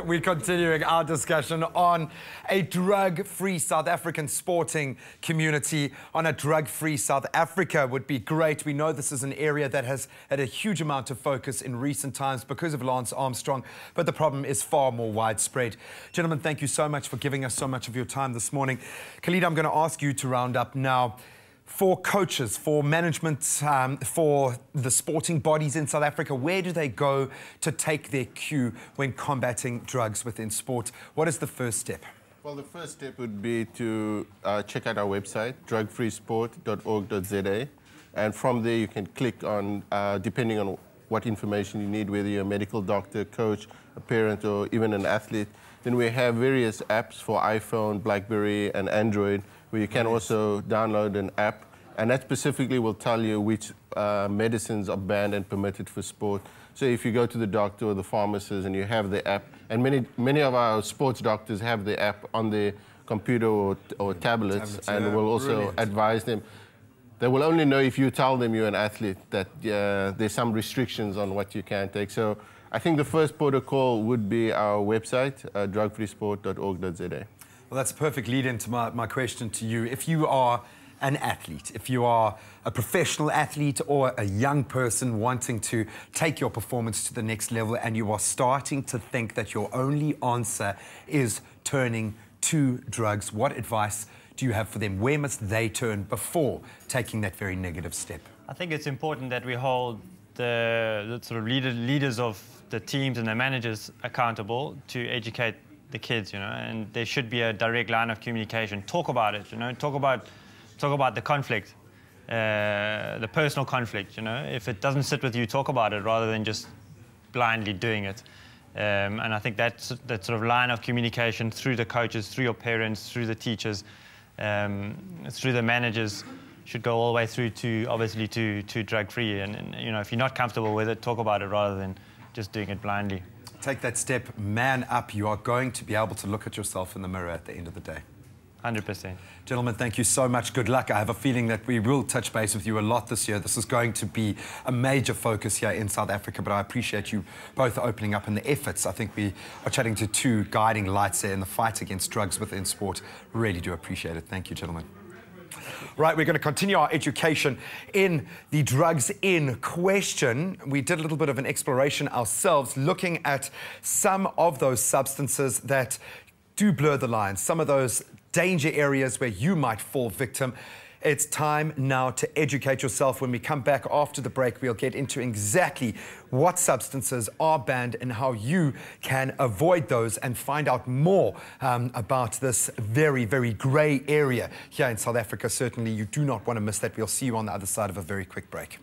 We're continuing our discussion on a drug-free South African sporting community. On a drug-free South Africa would be great. We know this is an area that has had a huge amount of focus in recent times because of Lance Armstrong, but the problem is far more widespread. Gentlemen, thank you so much for giving us so much of your time this morning. Khalid, I'm going to ask you to round up now. For coaches, for management, for the sporting bodies in South Africa, where do they go to take their cue when combating drugs within sport? What is the first step? Well, the first step would be to check out our website, drugfreesport.org.za. And from there, you can click on, depending on what information you need, whether you're a medical doctor, coach, a parent, or even an athlete. Then we have various apps for iPhone, BlackBerry, and Android, where you can also download an app, and that specifically will tell you which medicines are banned and permitted for sport. So if you go to the doctor or the pharmacist and you have the app, and many of our sports doctors have the app on their computer or tablets, and will also advise them. They will only know if you tell them you're an athlete that there's some restrictions on what you can take. So I think the first protocol would be our website, drugfreesport.org.za. Well, that's a perfect lead into my question to you. If you are an athlete, if you are a professional athlete or a young person wanting to take your performance to the next level and you are starting to think that your only answer is turning to drugs, what advice do you have for them? Where must they turn before taking that very negative step? I think it's important that we hold the sort of leaders of the teams and the managers accountable to educate the kids, and there should be a direct line of communication. Talk about it, talk about the conflict, the personal conflict, If it doesn't sit with you, talk about it rather than just blindly doing it. And I think that sort of line of communication through the coaches, through your parents, through the teachers, through the managers should go all the way through to, obviously, to drug-free. And if you're not comfortable with it, talk about it rather than just doing it blindly. Take that step, man up. You are going to be able to look at yourself in the mirror at the end of the day. 100%. Gentlemen, thank you so much. Good luck. I have a feeling that we will touch base with you a lot this year. This is going to be a major focus here in South Africa, but I appreciate you both opening up and the efforts. I think we are chatting to two guiding lights there in the fight against drugs within sport. Really do appreciate it. Thank you, gentlemen. Right, we're going to continue our education in the drugs in question. We did a little bit of an exploration ourselves, looking at some of those substances that do blur the lines, some of those danger areas where you might fall victim. It's time now to educate yourself. When we come back after the break, we'll get into exactly what substances are banned and how you can avoid those and find out more about this very, very grey area here in South Africa. Certainly, you do not want to miss that. We'll see you on the other side of a very quick break.